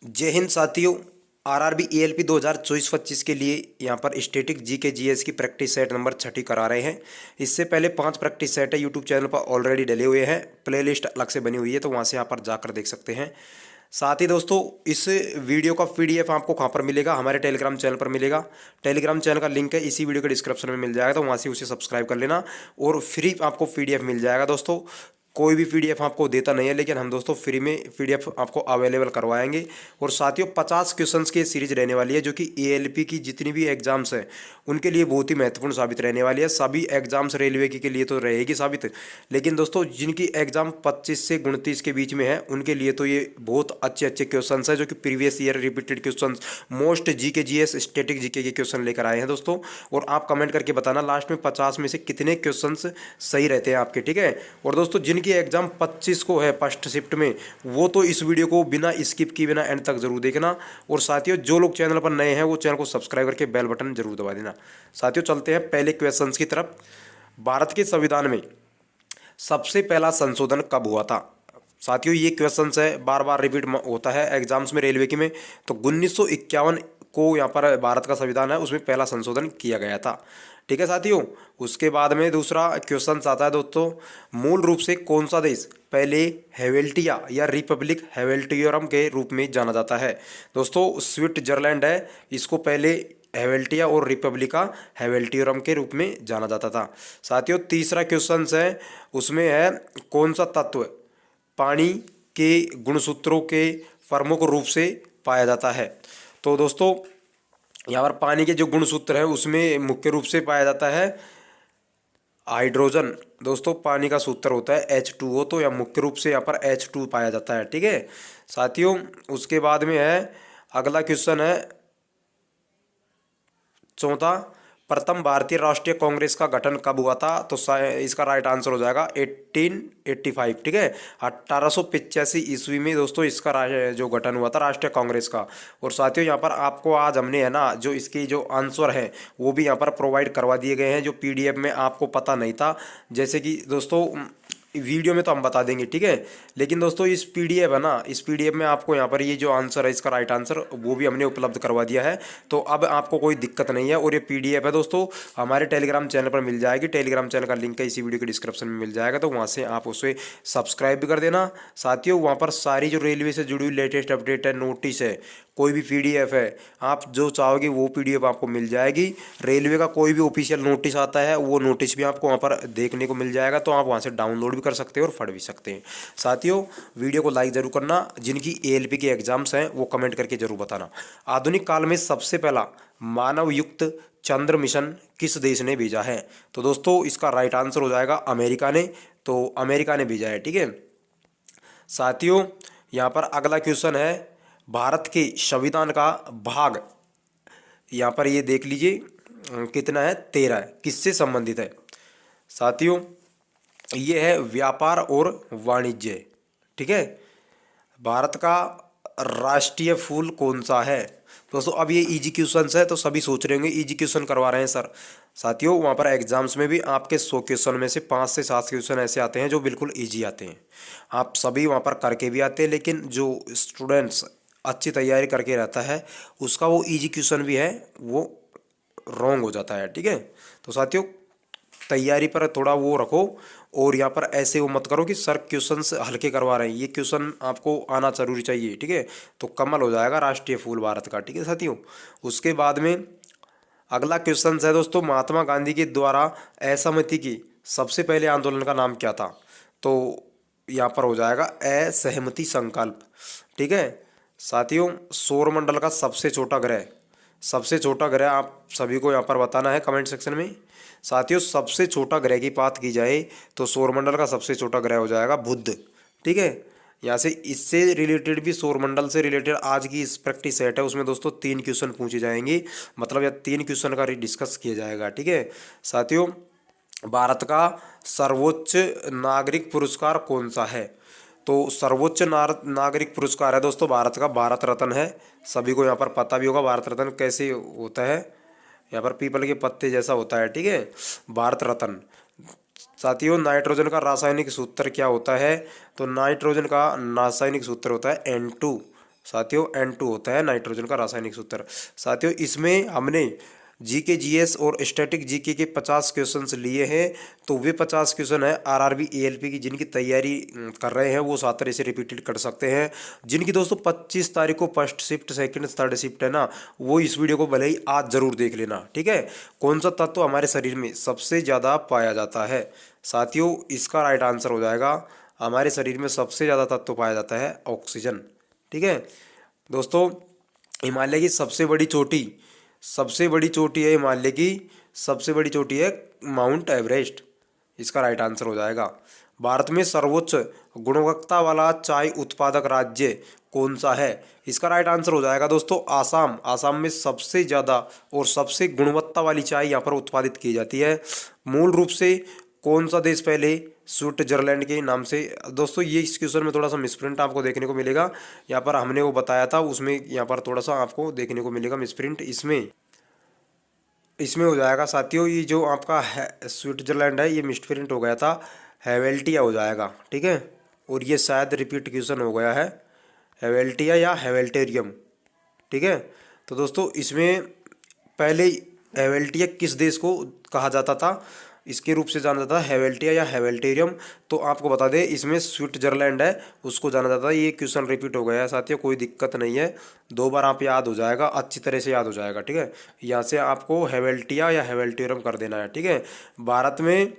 जय हिंद साथियों। RRB ALP 2024-25 के लिए यहाँ पर स्टैटिक जीके जीएस की प्रैक्टिस सेट नंबर 6 करा रहे हैं। इससे पहले 5 प्रैक्टिस सेट है यूट्यूब चैनल पर ऑलरेडी डले हुए हैं। प्लेलिस्ट अलग से बनी हुई है, तो वहाँ से यहाँ पर जाकर देख सकते हैं। साथ ही दोस्तों, इस वीडियो का पीडीएफ आपको कहाँ पर मिलेगा? हमारे टेलीग्राम चैनल पर मिलेगा। टेलीग्राम चैनल का लिंक है इसी वीडियो के डिस्क्रिप्शन में मिल जाएगा, तो वहाँ से उसे सब्सक्राइब कर लेना और फ्री आपको पीडीएफ मिल जाएगा। दोस्तों, कोई भी पीडीएफ आपको देता नहीं है, लेकिन हम दोस्तों फ्री में पीडीएफ आपको अवेलेबल करवाएंगे। और साथियों, 50 क्वेश्चंस की सीरीज रहने वाली है, जो कि एएलपी की जितनी भी एग्जाम्स हैं उनके लिए बहुत ही महत्वपूर्ण साबित रहने वाली है। सभी एग्जाम्स रेलवे के लिए तो रहेगी साबित, लेकिन दोस्तों जिनकी एग्जाम 25 से 29 के बीच में है उनके लिए तो ये बहुत अच्छे अच्छे क्वेश्चन है, जो कि previous year repeated question, most GK GS static GK के क्वेश्चन लेकर आए हैं दोस्तों। और आप कमेंट करके बताना लास्ट में 50 में से कितने क्वेश्चन सही रहते हैं आपके, ठीक है। और दोस्तों, जिनकी एग्जाम 25 को है फर्स्ट शिफ्ट में, वो तो इस वीडियो को बिना स्किप किए बिना एंड तक जरूर देखना। और साथियों, जो लोग चैनल पर नए हैं वो चैनल को सब्सक्राइब करके बेल बटन जरूर दबा देना। साथियों, चलते हैं पहले क्वेश्चन की तरफ। भारत के संविधान में सबसे पहला संशोधन कब हुआ था? साथियों, ये क्वेश्चन है, बार बार रिपीट होता है एग्जाम्स में रेलवे के में। तो 1951 को यहाँ पर भारत का संविधान है उसमें पहला संशोधन किया गया था, ठीक है साथियों। उसके बाद में दूसरा क्वेश्चन आता है दोस्तों, मूल रूप से कौन सा देश पहले हेवेल्टिया या रिपब्लिक हेवेल्टियोरम के रूप में जाना जाता है? दोस्तों, स्विट्जरलैंड है, इसको पहले हेवेल्टिया और रिपब्लिका हेवेल्टियोरम के रूप में जाना जाता था। साथियों, तीसरा क्वेश्चन है, उसमें है कौन सा तत्व पानी के गुणसूत्रों के प्रमुख रूप से पाया जाता है? तो दोस्तों, यहाँ पर पानी के जो गुणसूत्र है उसमें मुख्य रूप से पाया जाता है हाइड्रोजन। दोस्तों, पानी का सूत्र होता है H2O, तो यह मुख्य रूप से यहाँ पर H2 पाया जाता है, ठीक है साथियों। उसके बाद में है अगला क्वेश्चन है चौथा, प्रथम भारतीय राष्ट्रीय कांग्रेस का गठन कब हुआ था? तो इसका राइट आंसर हो जाएगा 1885, ठीक है। 1885 ईस्वी में दोस्तों इसका जो गठन हुआ था राष्ट्रीय कांग्रेस का। और साथियों, यहाँ पर आपको आज हमने है ना जो इसकी जो आंसर है वो भी यहाँ पर प्रोवाइड करवा दिए गए हैं, जो पीडीएफ में आपको पता नहीं था। जैसे कि दोस्तों वीडियो में तो हम बता देंगे, ठीक है, लेकिन दोस्तों इस पीडीएफ है ना, इस पीडीएफ में आपको यहाँ पर ये जो आंसर है इसका राइट आंसर वो भी हमने उपलब्ध करवा दिया है। तो अब आपको कोई दिक्कत नहीं है। और ये पीडीएफ है दोस्तों हमारे टेलीग्राम चैनल पर मिल जाएगी। टेलीग्राम चैनल का लिंक है इसी वीडियो के डिस्क्रिप्शन में मिल जाएगा, तो वहाँ से आप उसे सब्सक्राइब भी कर देना। साथियों, वहाँ पर सारी जो रेलवे से जुड़ी हुई लेटेस्ट अपडेट है, नोटिस है, कोई भी पीडीएफ है, आप जो चाहोगे वो पीडीएफ आपको मिल जाएगी। रेलवे का कोई भी ऑफिशियल नोटिस आता है वो नोटिस भी आपको वहाँ पर देखने को मिल जाएगा, तो आप वहाँ से डाउनलोड भी कर सकते हैं और पढ़ भी सकते हैं। साथियों, वीडियो को लाइक जरूर करना। जिनकी एएलपी के एग्जाम्स हैं वो कमेंट करके जरूर बताना। आधुनिक काल में सबसे पहला मानव युक्त चंद्र मिशन किस देश ने भेजा है? तो दोस्तों इसका राइट आंसर हो जाएगा अमेरिका ने। तो अमेरिका ने भेजा है, ठीक है साथियों। यहाँ पर अगला क्वेश्चन है, भारत के संविधान का भाग यहाँ पर ये देख लीजिए कितना है, 13 है, किससे संबंधित है? साथियों, ये है व्यापार और वाणिज्य, ठीक है। भारत का राष्ट्रीय फूल कौन सा है? दोस्तों, अब ये इजी क्वेश्चन है, तो सभी सोच रहे होंगे इजी क्वेश्चन करवा रहे हैं सर। साथियों, वहाँ पर एग्जाम्स में भी आपके 100 क्वेश्चन में से 5 से 7 क्वेश्चन ऐसे आते हैं जो बिल्कुल इजी आते हैं। आप सभी वहाँ पर करके भी आते हैं, लेकिन जो स्टूडेंट्स अच्छी तैयारी करके रहता है उसका वो इजी क्वेश्चन भी है वो रॉन्ग हो जाता है, ठीक है। तो साथियों, तैयारी पर थोड़ा वो रखो, और यहाँ पर ऐसे वो मत करो कि सर क्वेश्चन हल्के करवा रहे हैं। ये क्वेश्चन आपको आना जरूरी चाहिए, ठीक है। तो कमल हो जाएगा राष्ट्रीय फूल भारत का, ठीक है साथियों। उसके बाद में अगला क्वेश्चन है दोस्तों, महात्मा गांधी के द्वारा असहमति की सबसे पहले आंदोलन का नाम क्या था? तो यहाँ पर हो जाएगा असहमति संकल्प, ठीक है साथियों। सौरमंडल का सबसे छोटा ग्रह, सबसे छोटा ग्रह आप सभी को यहाँ पर बताना है कमेंट सेक्शन में। साथियों, सबसे छोटा ग्रह की बात की जाए तो सौरमंडल का सबसे छोटा ग्रह हो जाएगा बुध, ठीक है। यहाँ से इससे रिलेटेड भी सौरमंडल से रिलेटेड आज की इस प्रैक्टिस सेट है, उसमें दोस्तों 3 क्वेश्चन पूछे जाएंगे, मतलब यह 3 क्वेश्चन का डिस्कस किया जाएगा, ठीक है साथियों। भारत का सर्वोच्च नागरिक पुरस्कार कौन सा है? तो सर्वोच्च नागरिक पुरस्कार है दोस्तों भारत का भारत रत्न है। सभी को यहाँ पर पता भी होगा भारत रत्न कैसे होता है, यहाँ पर पीपल के पत्ते जैसा होता है, ठीक है, भारत रत्न। साथियों, नाइट्रोजन का रासायनिक सूत्र क्या होता है? तो नाइट्रोजन का रासायनिक सूत्र होता है N2। साथियों N2 होता है नाइट्रोजन का रासायनिक सूत्र। साथियों इसमें हमने जीके जीएस और स्टैटिक जीके के 50 क्वेश्चंस लिए हैं। तो वे 50 क्वेश्चन है आरआरबी एएलपी की, जिनकी तैयारी कर रहे हैं वो 7 तरह से रिपीटेड कर सकते हैं। जिनकी दोस्तों 25 तारीख को first shift, second, third shift है ना, वो इस वीडियो को भले ही आज जरूर देख लेना, ठीक है। कौन सा तत्व हमारे शरीर में सबसे ज़्यादा पाया जाता है? साथियों इसका राइट आंसर हो जाएगा, हमारे शरीर में सबसे ज़्यादा तत्व पाया जाता है ऑक्सीजन, ठीक है। दोस्तों हिमालय की सबसे बड़ी चोटी है हिमालय की सबसे बड़ी चोटी है माउंट एवरेस्ट, इसका राइट आंसर हो जाएगा। भारत में सर्वोच्च गुणवत्ता वाला चाय उत्पादक राज्य कौन सा है? इसका राइट आंसर हो जाएगा दोस्तों आसाम। आसाम में सबसे ज़्यादा और सबसे गुणवत्ता वाली चाय यहाँ पर उत्पादित की जाती है। मूल रूप से कौन सा देश पहले स्विट्जरलैंड के नाम से? दोस्तों ये इस क्वेश्चन में थोड़ा सा मिसप्रिंट आपको देखने को मिलेगा। यहाँ पर हमने वो बताया था उसमें यहाँ पर थोड़ा सा आपको देखने को मिलेगा मिसप्रिंट। इसमें हो जाएगा साथियों, ये जो आपका स्विट्जरलैंड है ये मिसप्रिंट हो गया था, हेवेल्टिया हो जाएगा, ठीक है। और ये शायद रिपीट क्वेश्चन हो गया है, हेवेल्टिया या हेवेल्टेरियम, ठीक है। तो दोस्तों इसमें पहले हेवेल्टिया किस देश को कहा जाता था, इसके रूप से जाना जाता है हेवेल्टिया या हेवेल्टेरियम। तो आपको बता दें इसमें स्विट्जरलैंड है उसको जाना जाता है। ये क्वेश्चन रिपीट हो गया है साथियों, कोई दिक्कत नहीं है, 2 बार आप याद हो जाएगा, अच्छी तरह से याद हो जाएगा, ठीक है। यहाँ से आपको हेवेल्टिया या हेवेल्टेरियम कर देना है, ठीक है। भारत में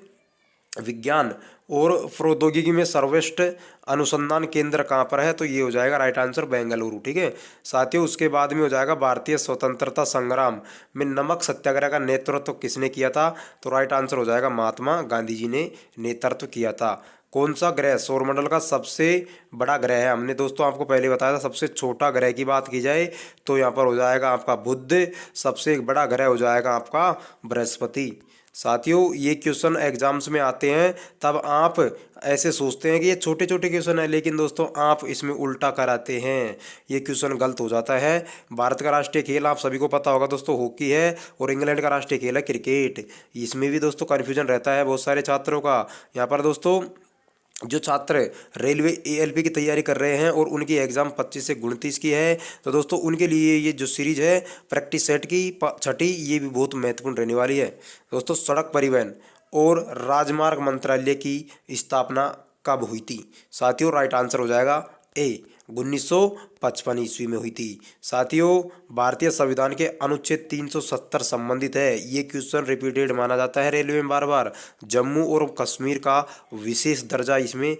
विज्ञान और प्रौद्योगिकी में सर्वश्रेष्ठ अनुसंधान केंद्र कहाँ पर है? तो ये हो जाएगा राइट आंसर बेंगलुरु, ठीक है। साथियों उसके बाद में हो जाएगा भारतीय स्वतंत्रता संग्राम में नमक सत्याग्रह का नेतृत्व किसने किया था? तो राइट आंसर हो जाएगा महात्मा गांधी जी ने नेतृत्व किया था। कौन सा ग्रह सौरमंडल का सबसे बड़ा ग्रह है? हमने दोस्तों आपको पहले बताया था सबसे छोटा ग्रह की बात की जाए तो यहाँ पर हो जाएगा आपका बुध, सबसे बड़ा ग्रह हो जाएगा आपका बृहस्पति। साथियों ये क्वेश्चन एग्जाम्स में आते हैं तब आप ऐसे सोचते हैं कि ये छोटे छोटे क्वेश्चन है, लेकिन दोस्तों आप इसमें उल्टा कराते हैं, ये क्वेश्चन गलत हो जाता है। भारत का राष्ट्रीय खेल आप सभी को पता होगा दोस्तों हॉकी है और इंग्लैंड का राष्ट्रीय खेल है क्रिकेट। इसमें भी दोस्तों कन्फ्यूजन रहता है बहुत सारे छात्रों का। यहाँ पर दोस्तों जो छात्र रेलवे एएलपी की तैयारी कर रहे हैं और उनकी एग्ज़ाम 25 से 29 की है, तो दोस्तों उनके लिए ये जो सीरीज है प्रैक्टिस सेट की छठी, ये भी बहुत महत्वपूर्ण रहने वाली है। दोस्तों सड़क परिवहन और राजमार्ग मंत्रालय की स्थापना कब हुई थी? साथियों राइट आंसर हो जाएगा ए, 1955 ईस्वी में हुई थी। साथियों भारतीय संविधान के अनुच्छेद 370 संबंधित है, ये क्वेश्चन रिपीटेड माना जाता है रेलवे में बार बार। जम्मू और कश्मीर का विशेष दर्जा इसमें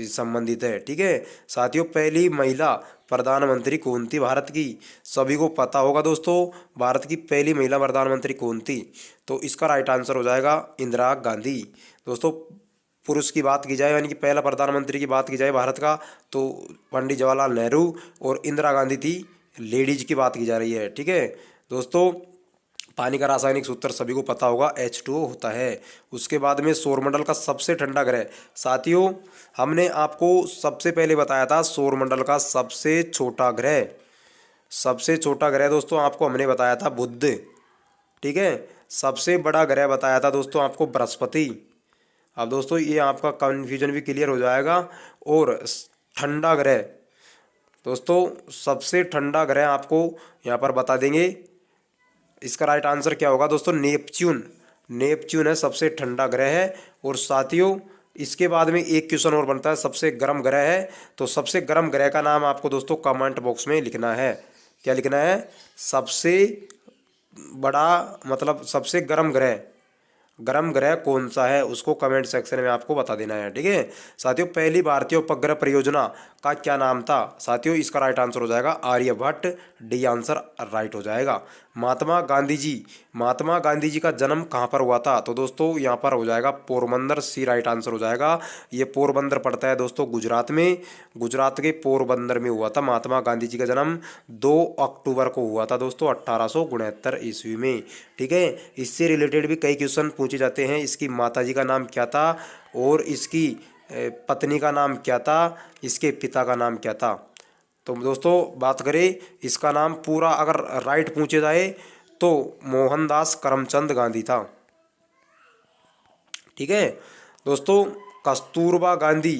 संबंधित है, ठीक है। साथियों पहली महिला प्रधानमंत्री कौन थी भारत की? सभी को पता होगा दोस्तों भारत की पहली महिला प्रधानमंत्री कौन थी? तो इसका राइट आंसर हो जाएगा इंदिरा गांधी। दोस्तों पुरुष की बात की जाए यानी कि पहला प्रधानमंत्री की बात की जाए भारत का तो पंडित जवाहरलाल नेहरू और इंदिरा गांधी थी, लेडीज की बात की जा रही है, ठीक है। दोस्तों पानी का रासायनिक सूत्र सभी को पता होगा H2O होता है। उसके बाद में सौरमंडल का सबसे ठंडा ग्रह, साथियों हमने आपको सबसे पहले बताया था सौरमंडल का सबसे छोटा ग्रह दोस्तों आपको हमने बताया था बुध, ठीक है। सबसे बड़ा ग्रह बताया था दोस्तों आपको बृहस्पति। अब दोस्तों ये आपका कन्फ्यूजन भी क्लियर हो जाएगा। और ठंडा ग्रह दोस्तों सबसे ठंडा ग्रह आपको यहाँ पर बता देंगे, इसका राइट आंसर क्या होगा दोस्तों? नेपच्यून है सबसे ठंडा ग्रह है। और साथियों इसके बाद में एक क्वेश्चन और बनता है सबसे गर्म ग्रह है, तो सबसे गर्म ग्रह का नाम आपको दोस्तों कमेंट बॉक्स में लिखना है। क्या लिखना है? सबसे बड़ा मतलब सबसे गर्म ग्रह कौन सा है उसको कमेंट सेक्शन में आपको बता देना है, ठीक है। साथियों पहली भारतीय उपग्रह परियोजना का क्या नाम था? साथियों इसका राइट आंसर हो जाएगा आर्यभट्ट, डी आंसर राइट हो जाएगा। महात्मा गांधी जी का जन्म कहाँ पर हुआ था? तो दोस्तों यहाँ पर हो जाएगा पोरबंदर, सी राइट आंसर हो जाएगा। ये पोरबंदर पड़ता है दोस्तों गुजरात में, गुजरात के पोरबंदर में हुआ था महात्मा गांधी जी का जन्म। 2 अक्टूबर को हुआ था दोस्तों 1869 ईस्वी में, ठीक है। इससे रिलेटेड भी कई क्वेश्चन पूछे जाते हैं। इसकी माताजी का नाम क्या था और इसकी पत्नी का नाम क्या था, इसके पिता का नाम क्या था? तो दोस्तों बात करें इसका नाम पूरा अगर राइट पूछे जाए तो मोहनदास करमचंद गांधी था, ठीक है। दोस्तों कस्तूरबा गांधी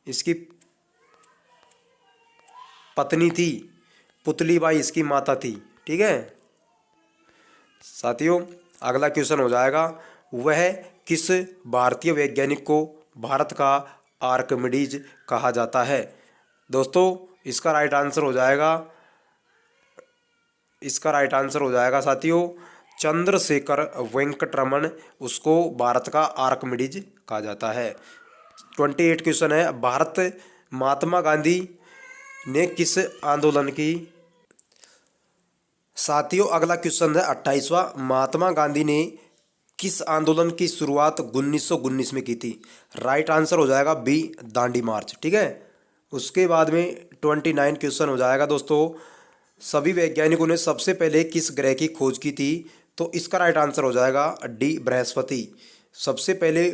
इसकी पत्नी थी, पुतलीबाई इसकी माता थी। ठीक है साथियों, अगला क्वेश्चन हो जाएगा, वह किस भारतीय वैज्ञानिक को भारत का आर्किमिडीज कहा जाता है। दोस्तों इसका राइट आंसर हो जाएगा, साथियों चंद्रशेखर वेंकटरमन, उसको भारत का आर्किमिडीज कहा जाता है। 28 क्वेश्चन है, भारत महात्मा गांधी ने किस आंदोलन की। साथियों अगला क्वेश्चन है 28वां, महात्मा गांधी ने किस आंदोलन की शुरुआत 1919 में की थी। राइट आंसर हो जाएगा बी, दांडी मार्च। ठीक है, उसके बाद में 29 क्वेश्चन हो जाएगा दोस्तों, सभी वैज्ञानिकों ने सबसे पहले किस ग्रह की खोज की थी। तो इसका राइट आंसर हो जाएगा डी, बृहस्पति। सबसे पहले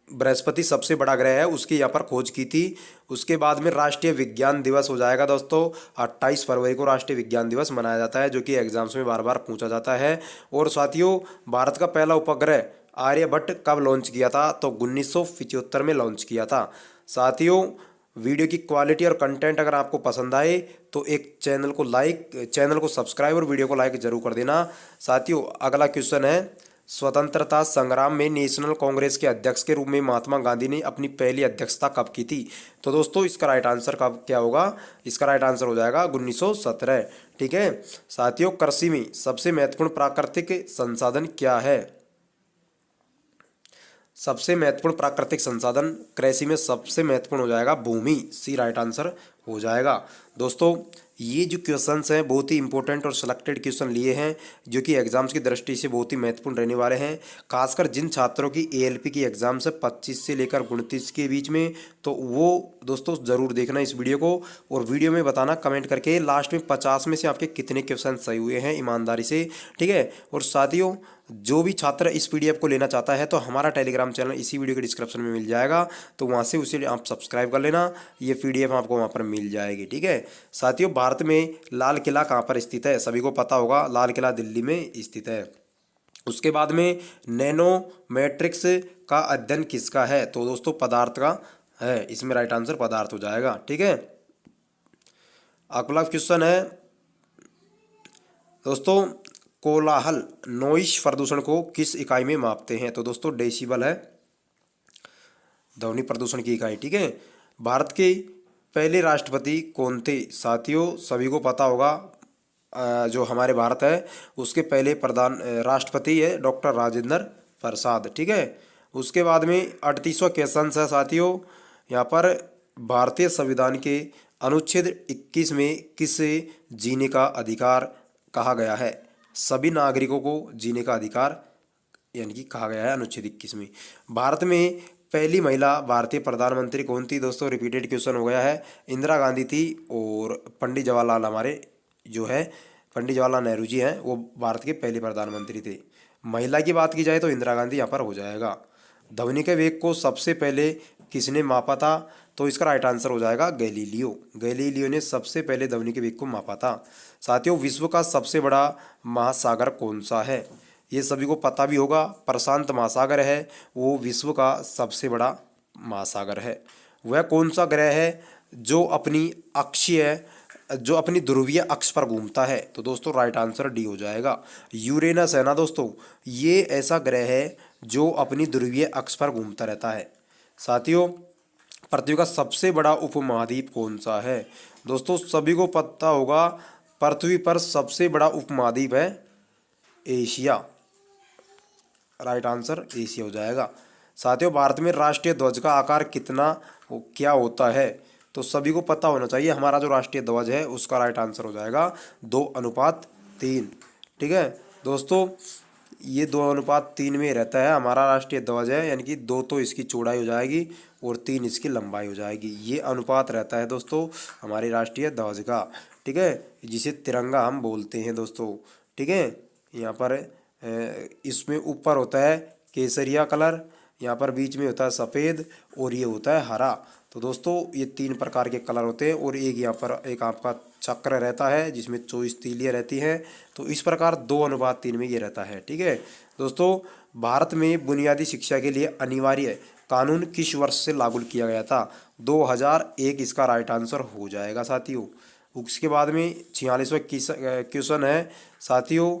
बृहस्पति सबसे बड़ा ग्रह है, उसकी यहाँ पर खोज की थी। उसके बाद में राष्ट्रीय विज्ञान दिवस हो जाएगा दोस्तों, 28 फरवरी को राष्ट्रीय विज्ञान दिवस मनाया जाता है, जो कि एग्जाम्स में बार बार पूछा जाता है। और साथियों भारत का पहला उपग्रह आर्यभट्ट कब लॉन्च किया था। तो 1975 में लॉन्च किया था। साथियों वीडियो की क्वालिटी और कंटेंट अगर आपको पसंद आए तो एक चैनल को सब्सक्राइब और वीडियो को लाइक जरूर कर देना। साथियों अगला क्वेश्चन है, स्वतंत्रता संग्राम में नेशनल कांग्रेस के अध्यक्ष के रूप में महात्मा गांधी ने अपनी पहली अध्यक्षता कब की थी। तो दोस्तों इसका राइट आंसर कब क्या होगा, इसका राइट आंसर हो जाएगा 1917। ठीक है साथियों, कृषि में सबसे महत्वपूर्ण प्राकृतिक संसाधन क्या है। सबसे महत्वपूर्ण प्राकृतिक संसाधन कृषि में सबसे महत्वपूर्ण हो जाएगा भूमि, सी राइट आंसर हो जाएगा। दोस्तों ये जो क्वेश्चंस हैं बहुत ही इंपॉर्टेंट और सिलेक्टेड क्वेश्चन लिए हैं, जो कि एग्जाम्स की दृष्टि से बहुत ही महत्वपूर्ण रहने वाले हैं। खासकर जिन छात्रों की एएलपी की एग्जाम्स है 25 से लेकर 29 के बीच में, तो वो दोस्तों ज़रूर देखना इस वीडियो को, और वीडियो में बताना कमेंट करके लास्ट में 50 में से आपके कितने क्वेश्चन सही हुए हैं ईमानदारी से। ठीक है, और साथियों जो भी छात्र इस पीडीएफ को लेना चाहता है तो हमारा टेलीग्राम चैनल इसी वीडियो के डिस्क्रिप्शन में मिल जाएगा, तो वहाँ से उसे आप सब्सक्राइब कर लेना, ये पीडीएफ आपको वहाँ पर मिल जाएगी। ठीक है साथियों, भारत में लाल किला कहाँ पर स्थित है। सभी को पता होगा लाल किला दिल्ली में स्थित है। उसके बाद में नैनो मैट्रिक्स का अध्ययन किसका है। तो दोस्तों पदार्थ का है, इसमें राइट आंसर पदार्थ हो जाएगा। ठीक है, अगला क्वेश्चन है दोस्तों, कोलाहल नॉइस प्रदूषण को किस इकाई में मापते हैं। तो दोस्तों डेसिबल है ध्वनि प्रदूषण की इकाई। ठीक है, भारत के पहले राष्ट्रपति कौन थे। साथियों सभी को पता होगा, जो हमारे भारत है उसके पहले राष्ट्रपति है डॉक्टर राजेंद्र प्रसाद। ठीक है, उसके बाद में 38वां क्वेश्चन है साथियों, यहाँ पर भारतीय संविधान के अनुच्छेद 21 में किसे जीने का अधिकार कहा गया है। सभी नागरिकों को जीने का अधिकार यानी कि कहा गया है अनुच्छेद 21 में। भारत में पहली महिला भारतीय प्रधानमंत्री कौन थी। दोस्तों रिपीटेड क्वेश्चन हो गया है, इंदिरा गांधी थी, और पंडित जवाहरलाल हमारे जो है पंडित जवाहरलाल नेहरू जी हैं, वो भारत के पहले प्रधानमंत्री थे। महिला की बात की जाए तो इंदिरा गांधी यहाँ पर हो जाएगा। ध्वनि के वेग को सबसे पहले किसने मापा था। तो इसका राइट आंसर हो जाएगा गैलीलियो ने सबसे पहले ध्वनि के वेग को मापा था। साथियों विश्व का सबसे बड़ा महासागर कौन सा है। ये सभी को पता भी होगा, प्रशांत महासागर है, वो विश्व का सबसे बड़ा महासागर है। वह कौन सा ग्रह है जो अपनी ध्रुवीय अक्ष पर घूमता है। तो दोस्तों राइट आंसर डी हो जाएगा, यूरेनस है ना दोस्तों, ये ऐसा ग्रह है जो अपनी ध्रुवीय अक्ष पर घूमता रहता है। साथियों पृथ्वी का सबसे बड़ा उपमहाद्वीप कौन सा है। दोस्तों सभी को पता होगा, पृथ्वी पर सबसे बड़ा उपमहाद्वीप है एशिया, राइट आंसर एशिया हो जाएगा। साथियों भारत में राष्ट्रीय ध्वज का आकार क्या होता है। तो सभी को पता होना चाहिए, हमारा जो राष्ट्रीय ध्वज है उसका राइट आंसर हो जाएगा 2:3। ठीक है दोस्तों, ये 2:3 में रहता है हमारा राष्ट्रीय ध्वज है, यानी कि 2 तो इसकी चौड़ाई हो जाएगी और 3 इसकी लंबाई हो जाएगी। ये अनुपात रहता है दोस्तों हमारे राष्ट्रीय ध्वज का। ठीक है, जिसे तिरंगा हम बोलते हैं दोस्तों। ठीक है, यहाँ पर इसमें ऊपर होता है केसरिया कलर, यहाँ पर बीच में होता है सफ़ेद, और ये होता है हरा। तो दोस्तों ये 3 प्रकार के कलर होते हैं, और एक यहाँ पर एक आपका चक्र रहता है जिसमें 24 तीलियाँ रहती हैं। तो इस प्रकार 2:3 में ये रहता है। ठीक है दोस्तों, भारत में बुनियादी शिक्षा के लिए अनिवार्य कानून किस वर्ष से लागू किया गया था। 2001 इसका राइट आंसर हो जाएगा साथियों। उसके बाद में 46वां क्वेश्चन है साथियों,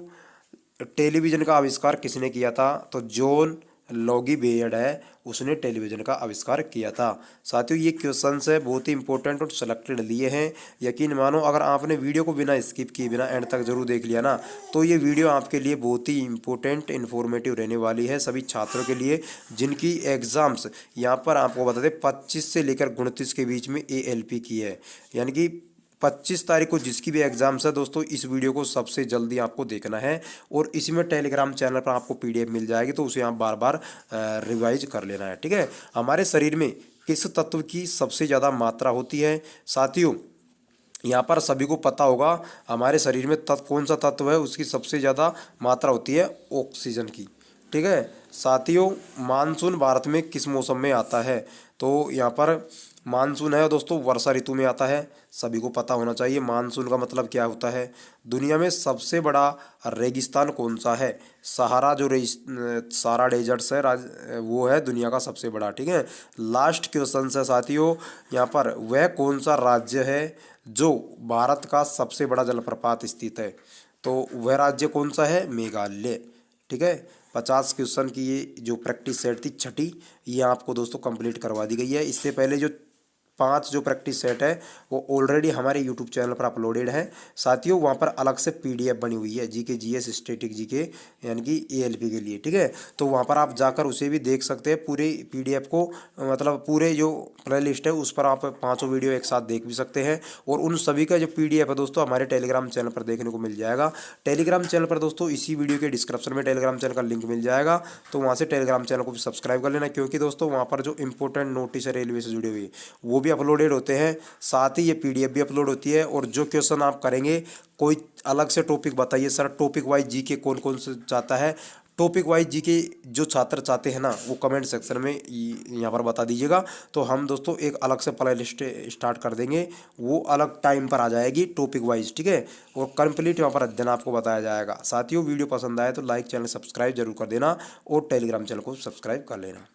टेलीविज़न का आविष्कार किसने किया था? तो जॉन लॉगी बेयर्ड है, उसने टेलीविज़न का आविष्कार किया था। साथियों ये क्वेश्चन है बहुत ही इंपॉर्टेंट और सिलेक्टेड लिए हैं। यकीन मानो अगर आपने वीडियो को बिना स्किप किए बिना एंड तक जरूर देख लिया ना, तो ये वीडियो आपके लिए बहुत ही इंपॉर्टेंट इन्फॉर्मेटिव रहने वाली है सभी छात्रों के लिए जिनकी एग्ज़ाम्स यहाँ पर आपको बता दें 25 से लेकर 29 के बीच में ALP की है। यानी कि 25 तारीख को जिसकी भी एग्जाम्स है दोस्तों, इस वीडियो को सबसे जल्दी आपको देखना है और इसमें टेलीग्राम चैनल पर आपको PDF मिल जाएगी, तो उसे आप बार बार रिवाइज कर लेना है। ठीक है, हमारे शरीर में किस तत्व की सबसे ज़्यादा मात्रा होती है? साथियों यहाँ पर सभी को पता होगा, हमारे शरीर में कौन सा तत्व है उसकी सबसे ज़्यादा मात्रा होती है? ऑक्सीजन की। ठीक है साथियों, मानसून भारत में किस मौसम में आता है? तो यहाँ पर मानसून है दोस्तों वर्षा ऋतु में आता है, सभी को पता होना चाहिए मानसून का मतलब क्या होता है। दुनिया में सबसे बड़ा रेगिस्तान कौन सा है? सहारा जो सारा डेजर्ट्स है वो है दुनिया का सबसे बड़ा। ठीक है, लास्ट क्वेश्चन है साथियों यहाँ पर, वह कौन सा राज्य है जो भारत का सबसे बड़ा जलप्रपात स्थित है? तो वह राज्य कौन सा है? मेघालय। ठीक है, 50 क्वेश्चन की ये जो प्रैक्टिस सेट थी छठी, ये आपको दोस्तों कंप्लीट करवा दी गई है। इससे पहले जो 5 जो प्रैक्टिस सेट है वो ऑलरेडी हमारे यूट्यूब चैनल पर अपलोडेड है साथियों। वहाँ पर अलग से PDF बनी हुई है GK GS स्टैटिक GK यानी कि ALP के लिए। ठीक है, तो वहाँ पर आप जाकर उसे भी देख सकते हैं पूरे PDF को, मतलब पूरे जो प्ले लिस्ट है उस पर आप 5 वीडियो एक साथ देख भी सकते हैं। और उन सभी का जो PDF है दोस्तों हमारे टेलीग्राम चैनल पर देखने को मिल जाएगा। टेलीग्राम चैनल पर दोस्तों इसी वीडियो के डिस्क्रिप्शन में टेलीग्राम चैनल का लिंक मिल जाएगा, तो वहाँ से टेलीग्राम चैनल को भी सब्सक्राइब कर लेना, क्योंकि दोस्तों वहाँ पर जो इंपॉर्टेंट नोटिस है रेलवे से जुड़े हुए वो भी अपलोडेड होते हैं, साथ ही ये PDF भी अपलोड होती है। और जो क्वेश्चन आप करेंगे, कोई अलग से टॉपिक बताइए सर, टॉपिक वाइज GK कौन कौन से चाहता है, टॉपिक वाइज GK जो छात्र चाहते हैं ना वो कमेंट सेक्शन में यहाँ पर बता दीजिएगा, तो हम दोस्तों एक अलग से प्ले लिस्ट स्टार्ट कर देंगे, वो अलग टाइम पर आ जाएगी टॉपिक वाइज। ठीक है, और कंप्लीट यहाँ पर अध्ययन आपको बताया जाएगा। साथियों वीडियो पसंद आए तो लाइक, चैनल सब्सक्राइब जरूर कर देना और टेलीग्राम चैनल को सब्सक्राइब कर लेना।